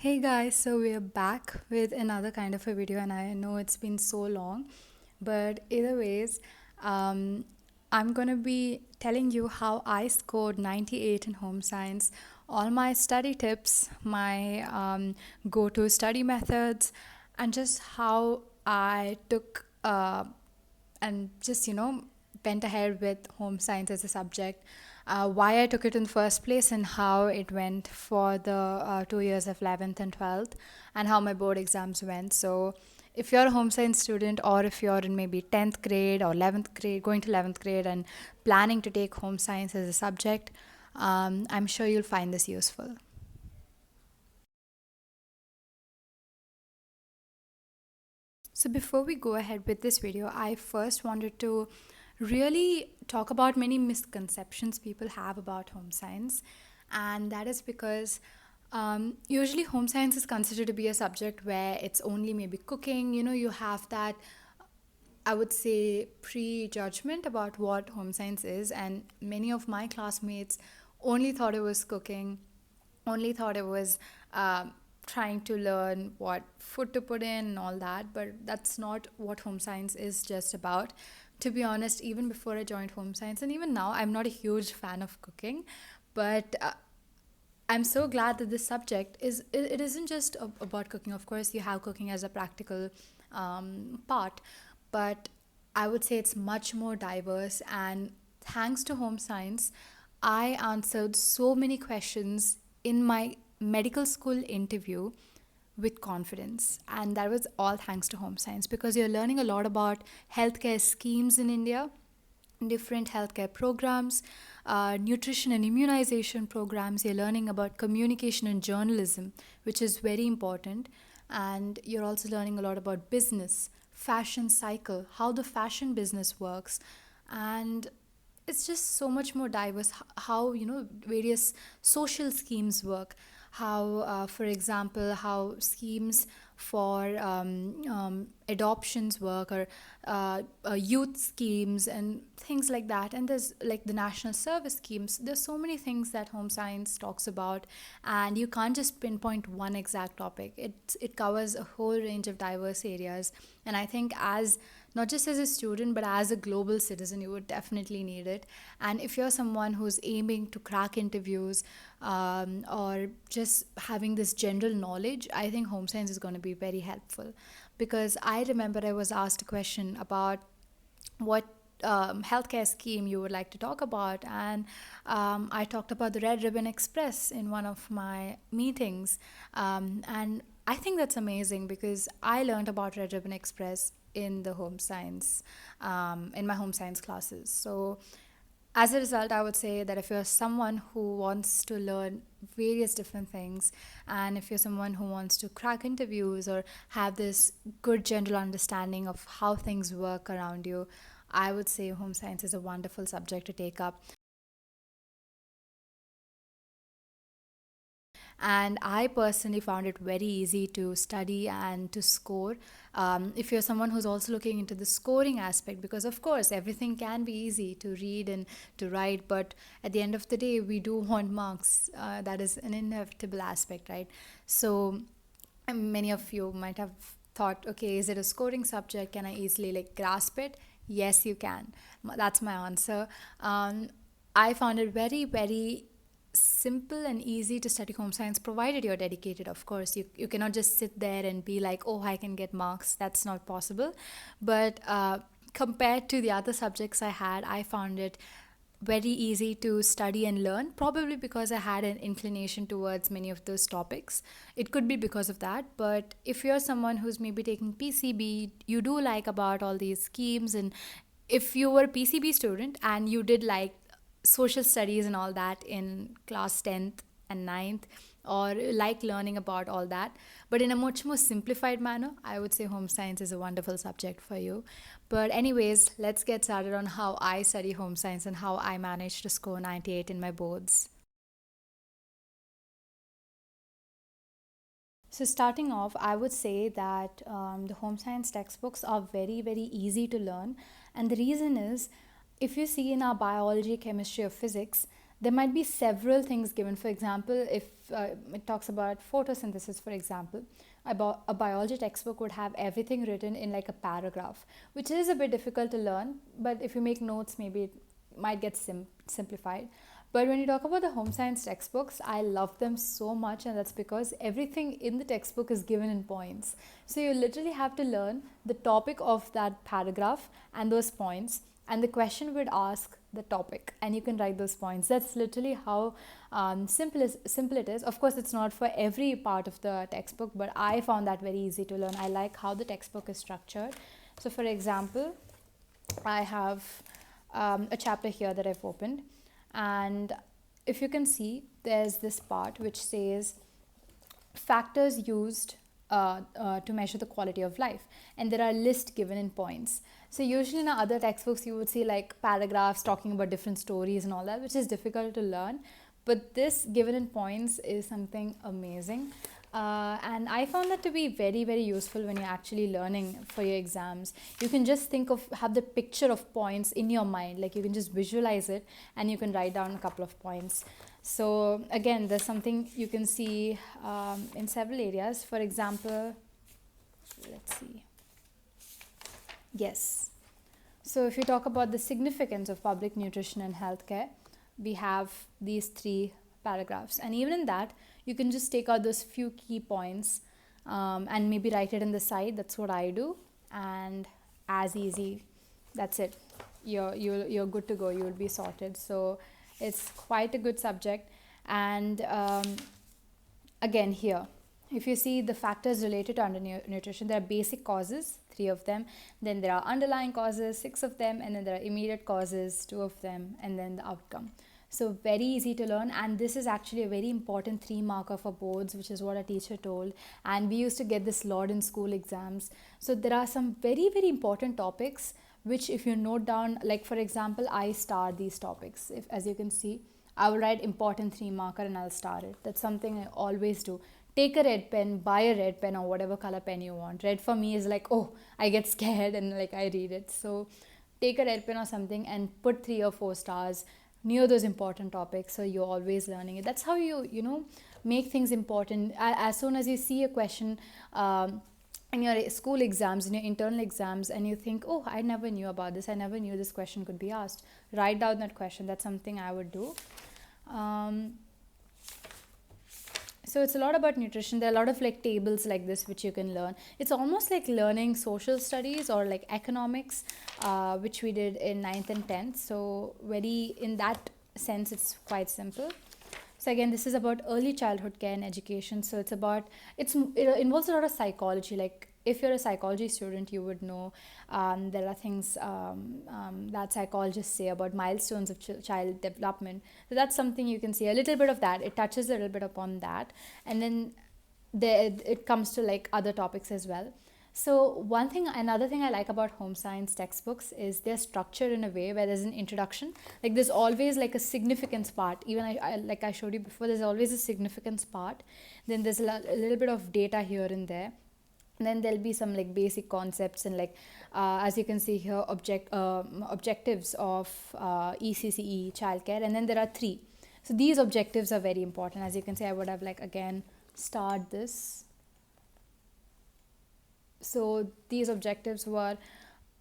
Hey guys, so we're back with another kind of a video, and I know it's been so long, but either ways, um, I'm gonna be telling you how I scored 98 in home science, all my study tips, my go to study methods, and just how I took and just went ahead with home science as a subject, why I took it in the first place, and how it went for the 2 years of 11th and 12th, and how my board exams went. So if you're a home science student, or if you're in maybe 10th grade or 11th grade, going to 11th grade and planning to take home science as a subject, I'm sure you'll find this useful. So before we go ahead with this video, I first wanted to really talk about many misconceptions people have about home science. And that is because usually home science is considered to be a subject where it's only maybe cooking. You have that, I would say, prejudgment about what home science is. And many of my classmates only thought it was cooking, only thought it was trying to learn what food to put in and all that. But that's not what home science is just about. To be honest, even before I joined home science, and even now, I'm not a huge fan of cooking. But I'm so glad that this subject it isn't just about cooking. Of course, you have cooking as a practical part, but I would say it's much more diverse. And thanks to home science, I answered so many questions in my medical school interview with confidence, and that was all thanks to home science, because you're learning a lot about healthcare schemes in India, different healthcare programs, nutrition and immunization programs. You're learning about communication and journalism, which is very important. And you're also learning a lot about business, fashion cycle, how the fashion business works. And it's just so much more diverse, how various social schemes work, how for example, how schemes for adoptions work, or youth schemes and things like that. And there's like the national service schemes. There's so many things that home science talks about, and you can't just pinpoint one exact topic. It covers a whole range of diverse areas. And I think, as not just as a student but as a global citizen, you would definitely need it. And if you're someone who's aiming to crack interviews, or just having this general knowledge, I think home science is going to be very helpful. Because I remember I was asked a question about what healthcare scheme you would like to talk about, and I talked about the Red Ribbon Express in one of my meetings. And I think that's amazing, because I learned about Red Ribbon Express in the home science, in my home science classes. So as a result, I would say that if you're someone who wants to learn various different things, and if you're someone who wants to crack interviews or have this good general understanding of how things work around you, I would say home science is a wonderful subject to take up. And I personally found it very easy to study and to score. If you're someone who's also looking into the scoring aspect, because of course everything can be easy to read and to write, but at the end of the day, we do want marks. That is an inevitable aspect, right? So many of you might have thought, okay, is it a scoring subject? Can I easily like grasp it? Yes, you can. That's my answer. I found it very, very simple and easy to study home science, provided you're dedicated. Of course, you cannot just sit there and be like, oh, I can get marks. That's not possible. But compared to the other subjects I had, I found it very easy to study and learn, probably because I had an inclination towards many of those topics. It could be because of that. But if you're someone who's maybe taking PCB, you do like about all these schemes. And if you were a PCB student and you did like social studies and all that in class 10th and ninth, or like learning about all that, but in a much more simplified manner, I would say home science is a wonderful subject for you. But anyways, let's get started on how I study home science and how I managed to score 98 in my boards. So, starting off, I would say that the home science textbooks are very, very easy to learn. And the reason is, if you see in our biology, chemistry, or physics, there might be several things given. For example, if it talks about photosynthesis, for example, about a biology textbook would have everything written in like a paragraph, which is a bit difficult to learn, but if you make notes, maybe it might get simplified. But when you talk about the home science textbooks, I love them so much, and that's because everything in the textbook is given in points. So you literally have to learn the topic of that paragraph and those points, and the question would ask the topic, and you can write those points. That's literally how simple it is. Of course, it's not for every part of the textbook, but I found that very easy to learn. I like how the textbook is structured. So for example, I have a chapter here that I've opened, and if you can see, there's this part which says factors used to measure the quality of life, and there are lists given in points. So usually in other textbooks you would see like paragraphs talking about different stories and all that, which is difficult to learn, but this given in points is something amazing. And I found that to be very, very useful when you're actually learning for your exams. You can just have the picture of points in your mind, like you can just visualize it and you can write down a couple of points. So again, there's something you can see in several areas. For example, let's see. Yes. So if you talk about the significance of public nutrition and healthcare, we have these 3 paragraphs, and even in that you can just take out those few key points and maybe write it in the side. That's what I do, and as easy, that's it. You're good to go. You will be sorted. So it's quite a good subject. And again here, if you see the factors related to undernutrition, there are basic causes, 3 of them, then there are underlying causes, 6 of them, and then there are immediate causes, 2 of them, and then the outcome. So very easy to learn, and this is actually a very important 3 marker for boards, which is what a teacher told, and we used to get this lot in school exams. So there are some very, very important topics which if you note down, like for example, I star these topics. If, as you can see, I will write important 3 marker and I'll star it. That's something I always do. Take a red pen, buy a red pen or whatever color pen you want. Red for me is like, oh, I get scared and like I read it. So take a red pen or something and put 3 or 4 stars near those important topics, so you're always learning it. That's how you make things important. As soon as you see a question in your school exams, in your internal exams, and you think, oh, I never knew about this, I never knew this question could be asked, write down that question. That's something I would do. So it's a lot about nutrition. There are a lot of like tables like this which you can learn. It's almost like learning social studies or like economics, which we did in 9th and 10th. So very, in that sense, it's quite simple. So again, this is about early childhood care and education. So it involves a lot of psychology. Like if you're a psychology student, you would know there are things that psychologists say about milestones of child development. So that's something you can see a little bit of that. It touches a little bit upon that, and then it comes to like other topics as well. So another thing I like about home science textbooks is they're structured in a way where there's an introduction. Like there's always like a significance part. Even like I showed you before, there's always a significance part. Then there's a little bit of data here and there. And then there'll be some like basic concepts and like as you can see here, objectives of ECCE childcare, and then there are 3. So these objectives are very important. As you can see, I would have like again starred this. So these objectives were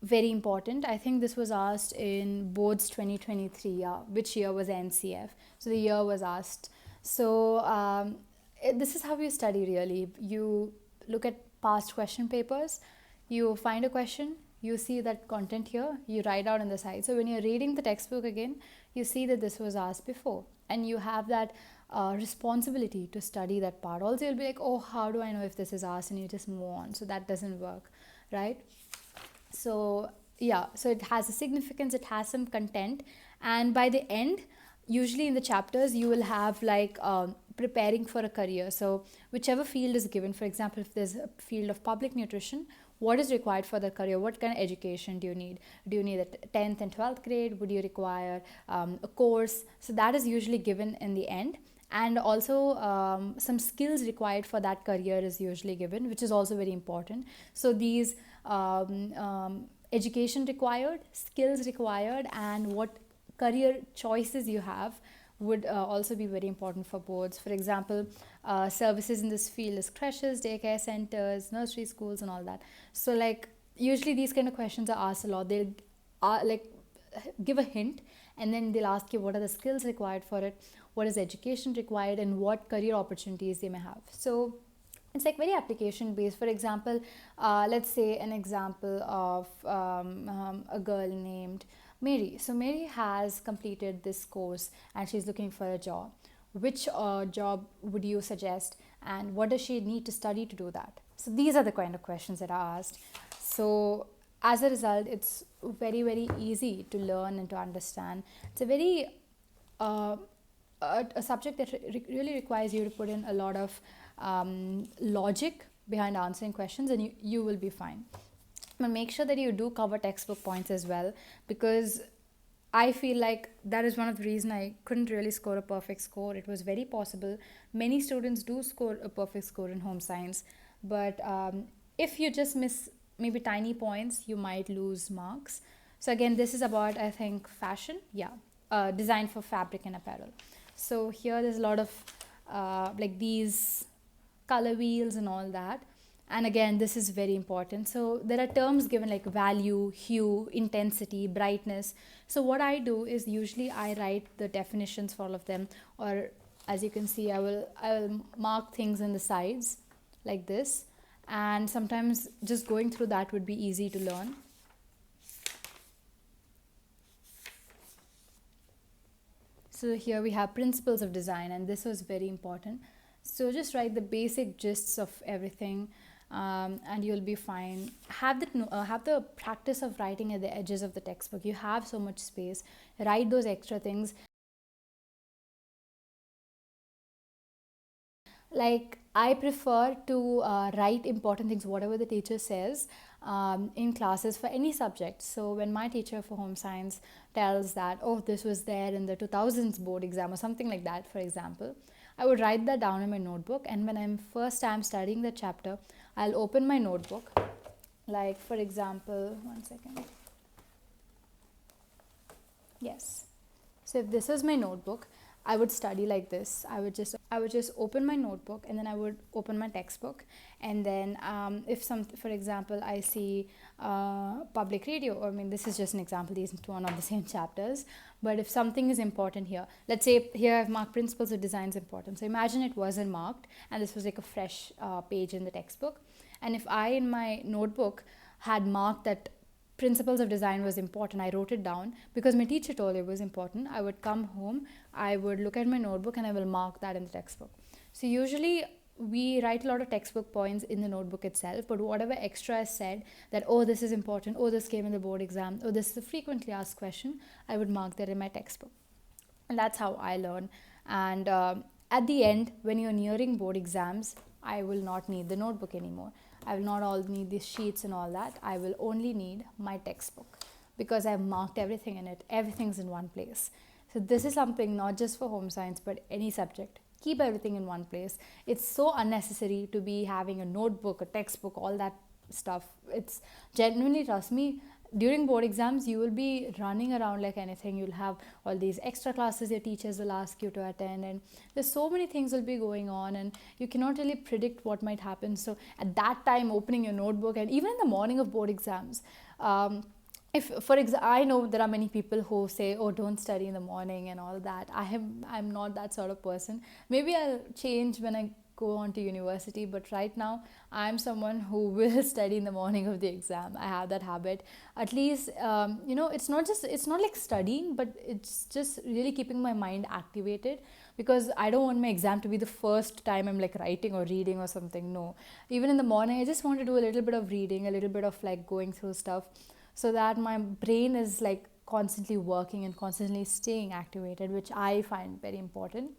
very important. I think this was asked in boards 2023, which year was NCF. So the year was asked. So this is how you study really. You look at past question papers, you find a question, you see that content here, you write out on the side. So when you're reading the textbook again, you see that this was asked before, and you have that responsibility to study that part. Also, you'll be like, oh, how do I know if this is asked, and you just move on. So that doesn't work, right? So yeah, so it has a significance, it has some content, and by the end, usually in the chapters, you will have like preparing for a career. So whichever field is given, for example, if there's a field of public nutrition, what is required for the career? What kind of education do you need? Do you need a 10th and 12th grade? Would you require a course? So that is usually given in the end. And also some skills required for that career is usually given, which is also very important. So these education required, skills required, and what career choices you have would also be very important for boards. For example, services in this field is creches, daycare centers, nursery schools, and all that. So like usually these kind of questions are asked a lot. They'll like give a hint, and then they'll ask you what are the skills required for it, what is education required, and what career opportunities they may have. So it's like very application based. For example, let's say an example of a girl named Mary. So Mary has completed this course and she's looking for a job. Which job would you suggest, and what does she need to study to do that? So these are the kind of questions that are asked. So as a result, it's very easy to learn and to understand. It's a very a subject that really requires you to put in a lot of logic behind answering questions, and you will be fine. But make sure that you do cover textbook points as well, because I feel like that is one of the reasons I couldn't really score a perfect score. It was very possible. Many students do score a perfect score in home science, but if you just miss maybe tiny points, you might lose marks. So again, this is about, I think, fashion. Yeah, design for fabric and apparel. So here there's a lot of like these color wheels and all that. And again, this is very important. So there are terms given like value, hue, intensity, brightness. So what I do is usually I write the definitions for all of them, or as you can see, I will mark things on the sides like this. And sometimes just going through that would be easy to learn. So here we have principles of design, and this was very important. So just write the basic gists of everything, and you'll be fine. Have the practice of writing at the edges of the textbook. You have so much space. Write those extra things. Like I prefer to write important things, whatever the teacher says, in classes for any subject. So when my teacher for home science tells that, oh, this was there in the 2000s board exam or something like that, for example, I would write that down in my notebook. And when I'm first time studying the chapter, I'll open my notebook. Like for example, one second. Yes. So if this is my notebook, I would study like this. I would just open my notebook, and then I would open my textbook, and then if for example, I see public radio, or I mean, this is just an example, these two are not the same chapters, but if something is important here, let's say here I've marked principles of design is important. So imagine it wasn't marked and this was like a fresh page in the textbook, and if I in my notebook had marked that principles of design was important, I wrote it down because my teacher told it was important. I would come home, I would look at my notebook, and I will mark that in the textbook. So usually we write a lot of textbook points in the notebook itself, but whatever extra is said that, oh, this is important, oh, this came in the board exam, oh, this is a frequently asked question, I would mark that in my textbook. And that's how I learn. And at the end, when you're nearing board exams, I will not need the notebook anymore. I will not all need these sheets and all that. I will only need my textbook because I've marked everything in it. Everything's in one place. So this is something not just for home science, but any subject. Keep everything in one place. It's so unnecessary to be having a notebook, a textbook, all that stuff. It's genuinely, trust me, during board exams, you will be running around like anything. You'll have all these extra classes your teachers will ask you to attend, and there's so many things will be going on, and you cannot really predict what might happen. So at that time, opening your notebook, and even in the morning of board exams, if for example, I know there are many people who say, oh, don't study in the morning and all that. I'm not that sort of person. Maybe I'll change when I go on to university, but right now I'm someone who will study in the morning of the exam. I have that habit. At least it's not like studying, but it's just really keeping my mind activated, because I don't want my exam to be the first time I'm like writing or reading or something. No, even in the morning I just want to do a little bit of reading, a little bit of like going through stuff, so that my brain is like constantly working and constantly staying activated, which I find very important.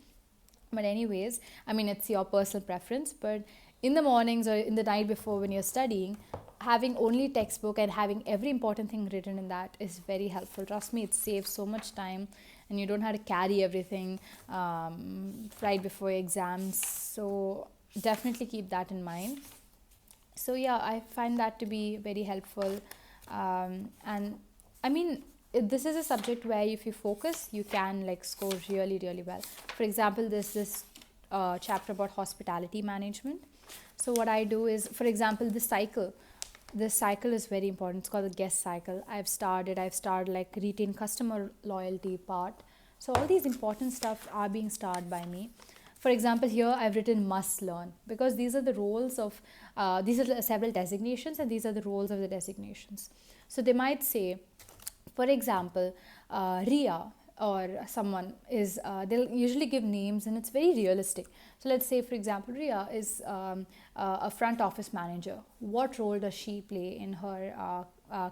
But anyways, I mean, it's your personal preference, but in the mornings or in the night before when you're studying, having only textbook and having every important thing written in that is very helpful. Trust me, it saves so much time, and you don't have to carry everything right before exams. So definitely keep that in mind. So yeah, I find that to be very helpful. And I mean, this is a subject where if you focus, you can like score really, really well. For example, there's this chapter about hospitality management. So what I do is, for example, this cycle is very important. It's called the guest cycle. I've started like retain customer loyalty part. So all these important stuff are being started by me. For example, here I've written must learn, because these are the roles of these are several designations, and these are the roles of the designations. So they might say, for example, Ria or someone is, they'll usually give names and it's very realistic. So let's say, for example, Ria is a front office manager. What role does she play in her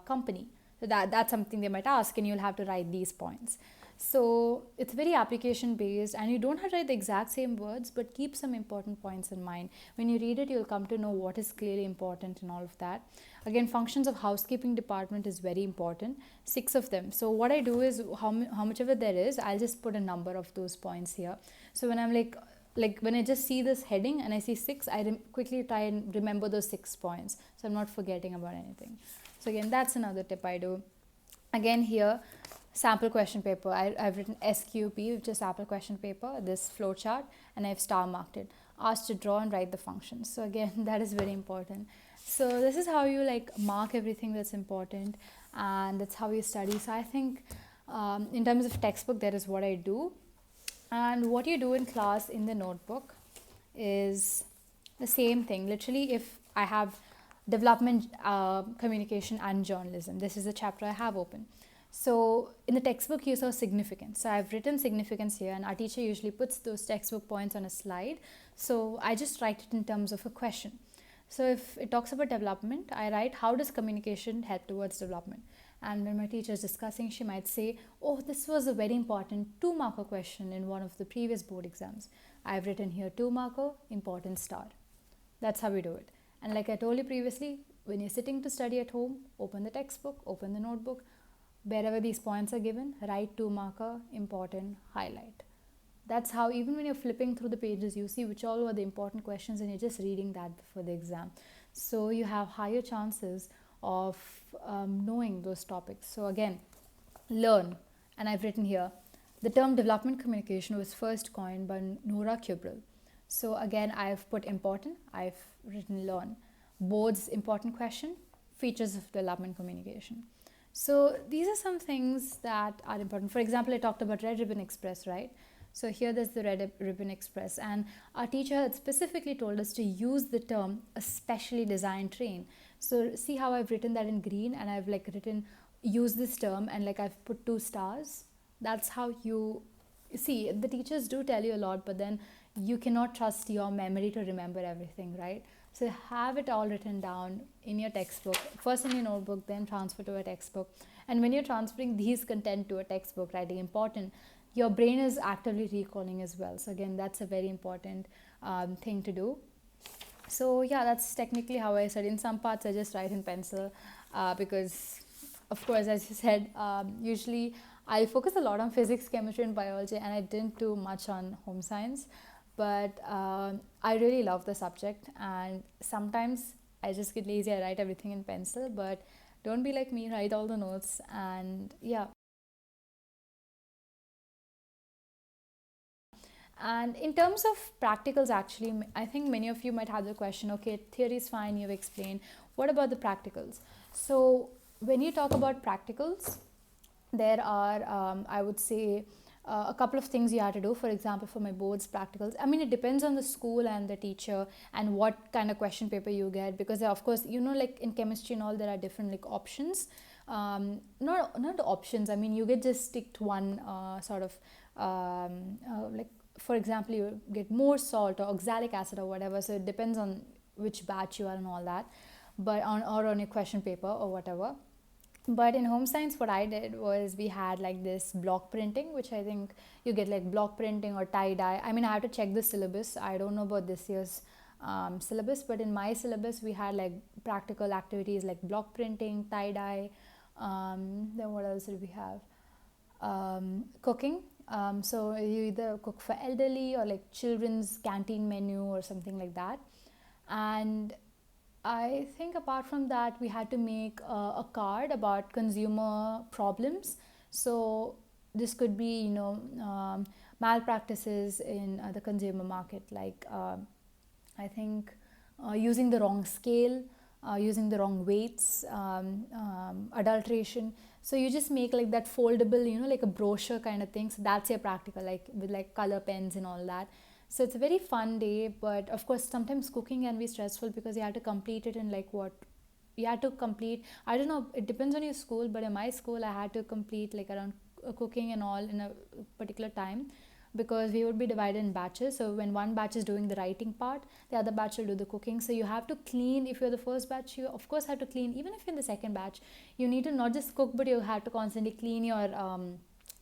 company? So that's something they might ask, and you'll have to write these points. So it's very application based, and you don't have to write the exact same words, but keep some important points in mind. When you read it, you'll come to know what is clearly important and all of that. Again, functions of housekeeping department is very important, 6 of them. So what I do is, how much of it there is, I'll just put a number of those points here. So when I'm like when I just see this heading and I see 6, I quickly try and remember those 6 points, so I'm not forgetting about anything. So again, that's another tip I do. Again, here, sample question paper, I've written SQP, which is sample question paper, this flow chart, and I've star marked it. Asked to draw and write the functions. So again, that is very important. So this is how you like mark everything that's important, and that's how you study. So I think in terms of textbook, that is what I do. And what you do in class in the notebook is the same thing. Literally, if I have development, communication and journalism, this is the chapter I have open. So in the textbook, you saw significance. So I've written significance here, and our teacher usually puts those textbook points on a slide. So I just write it in terms of a question. So if it talks about development, I write, how does communication help towards development? And when my teacher is discussing, she might say, oh, this was a very important 2-marker question in one of the previous board exams. I've written here 2-marker, important star. That's how we do it. And like I told you previously, when you're sitting to study at home, open the textbook, open the notebook, wherever these points are given, write 2-marker, important, highlight. That's how, even when you're flipping through the pages, you see which all are the important questions, and you're just reading that before the exam. So you have higher chances of knowing those topics. So again, learn. And I've written here, the term development communication was first coined by Nora Kubrel. So again, I've put important, I've written learn. Board's important question, features of development communication. So these are some things that are important. For example, I talked about Red Ribbon Express, right? So here there's the Red Ribbon Express, and our teacher had specifically told us to use the term a specially designed train. So see how I've written that in green, and I've like written use this term, and like I've put 2 stars. That's how you see, the teachers do tell you a lot, but then you cannot trust your memory to remember everything, right? So have it all written down in your textbook, first in your notebook, then transfer to a textbook. And when you're transferring these content to a textbook, writing important, your brain is actively recalling as well. So again, that's a very important thing to do. So yeah, that's technically how I study. In some parts, I just write in pencil because, of course, as you said, usually I focus a lot on physics, chemistry, and biology, and I didn't do much on home science. But I really love the subject, and sometimes I just get lazy. I write everything in pencil, but don't be like me, write all the notes, and yeah. And in terms of practicals, actually, I think many of you might have the question, okay, theory is fine, you've explained. What about the practicals? So when you talk about practicals, there are, I would say, a couple of things you have to do. For example, for my boards practicals, I mean, it depends on the school and the teacher and what kind of question paper you get, because of course, you know, like in chemistry and all, there are different like options. Not options, I mean, you get just stick to one sort of like, for example, you get more salt or oxalic acid or whatever. So it depends on which batch you are and all that, but on your question paper or whatever. But in home science, what I did was we had like this block printing, which I think you get like block printing or tie dye. I mean, I have to check the syllabus. I don't know about this year's syllabus, but in my syllabus, we had like practical activities like block printing, tie dye. Then what else did we have? Cooking. So you either cook for elderly or like children's canteen menu or something like that. And I think apart from that, we had to make a card about consumer problems. So this could be, malpractices in the consumer market, like I think using the wrong scale, using the wrong weights, adulteration. So you just make like that foldable, like a brochure kind of thing. So that's your practical, like with like color pens and all that. So it's a very fun day, but of course sometimes cooking can be stressful because you have to complete it in like what you had to complete. I don't know, it depends on your school, but in my school I had to complete like around cooking and all in a particular time, because we would be divided in batches. So when one batch is doing the writing part, the other batch will do the cooking. So you have to clean. If you're the first batch, you of course have to clean. Even if you're in the second batch, you need to not just cook, but you have to constantly clean your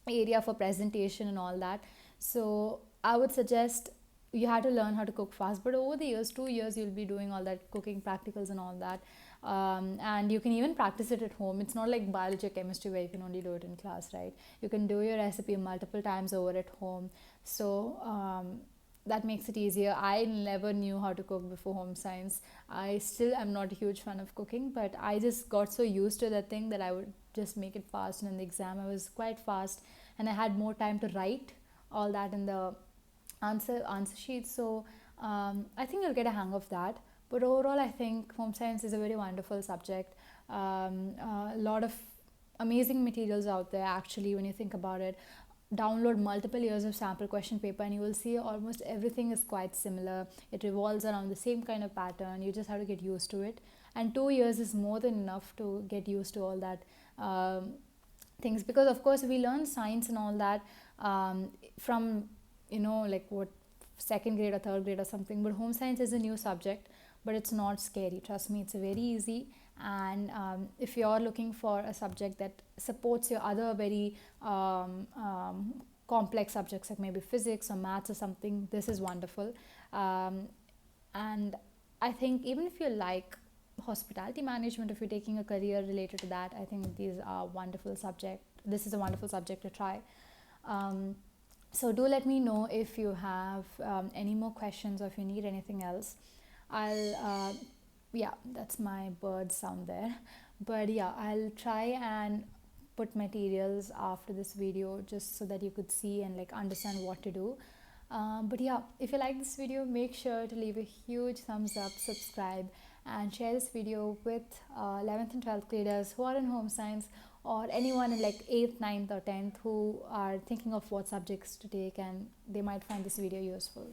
area for presentation and all that. So I would suggest you had to learn how to cook fast, but over the years, 2 years, you'll be doing all that cooking practicals and all that. And you can even practice it at home. It's not like biology or chemistry where you can only do it in class, right? You can do your recipe multiple times over at home. So that makes it easier. I never knew how to cook before home science. I still am not a huge fan of cooking, but I just got so used to that thing that I would just make it fast. And in the exam I was quite fast, and I had more time to write all that in the answer sheet. So I think you'll get a hang of that. But overall, I think home science is a very wonderful subject. A lot of amazing materials out there, actually, when you think about it. Download multiple years of sample question paper and you will see almost everything is quite similar. It revolves around the same kind of pattern. You just have to get used to it. And 2 years is more than enough to get used to all that things, because of course we learn science and all that from like what, second grade or third grade or something. But home science is a new subject, but it's not scary, trust me. It's very easy. And if you're looking for a subject that supports your other very complex subjects, like maybe physics or maths or something, this is wonderful. And I think even if you like hospitality management, if you're taking a career related to that, I think these are wonderful subject. This is a wonderful subject to try. So do let me know if you have any more questions or if you need anything else. Yeah, that's my bird sound there. But yeah, I'll try and put materials after this video just so that you could see and like understand what to do. But yeah, if you like this video, make sure to leave a huge thumbs up, subscribe, and share this video with 11th and 12th graders who are in home science, or anyone in like 8th, 9th or 10th who are thinking of what subjects to take, and they might find this video useful.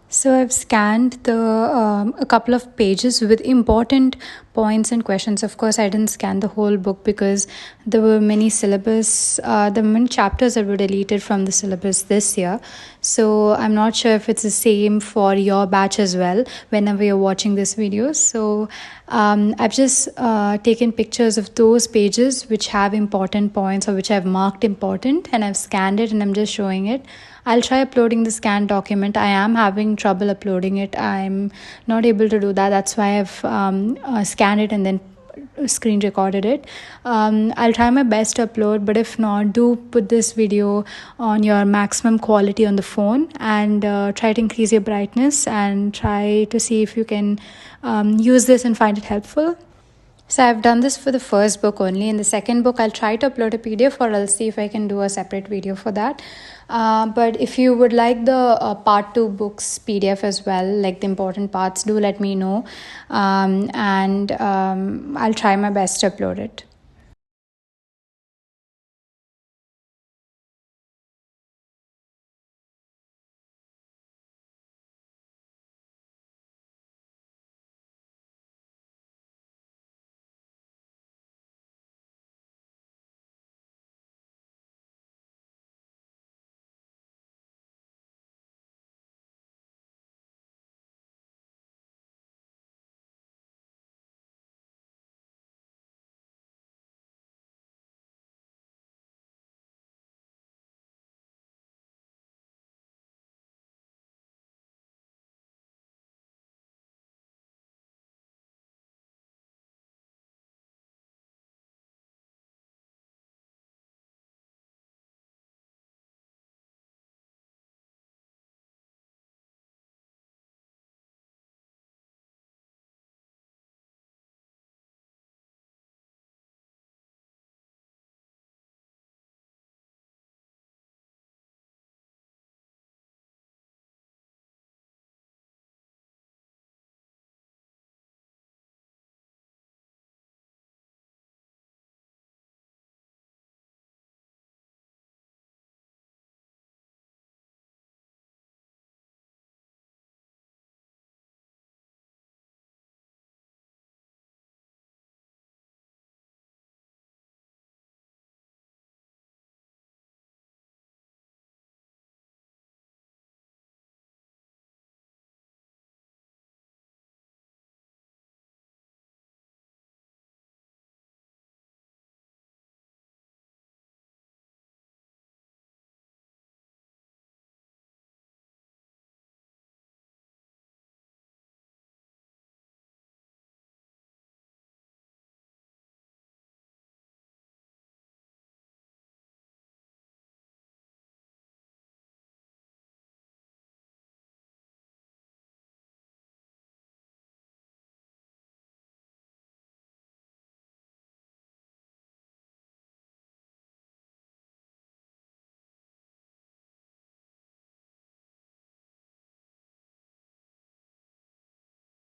So I've scanned a couple of pages with important points and questions. Of course, I didn't scan the whole book because there were many many chapters that were deleted from the syllabus this year. So I'm not sure if it's the same for your batch as well whenever you're watching this video. So I've just taken pictures of those pages which have important points or which I've marked important, and I've scanned it and I'm just showing it. I'll try uploading the scanned document. I am having trouble uploading it. I'm not able to do that. That's why I've scanned it and then screen recorded it. I'll try my best to upload, but if not, do put this video on your maximum quality on the phone and try to increase your brightness and try to see if you can use this and find it helpful. So I've done this for the first book only. In the second book, I'll try to upload a PDF, or I'll see if I can do a separate video for that. But if you would like the part 2 books PDF as well, like the important parts, do let me know. And I'll try my best to upload it.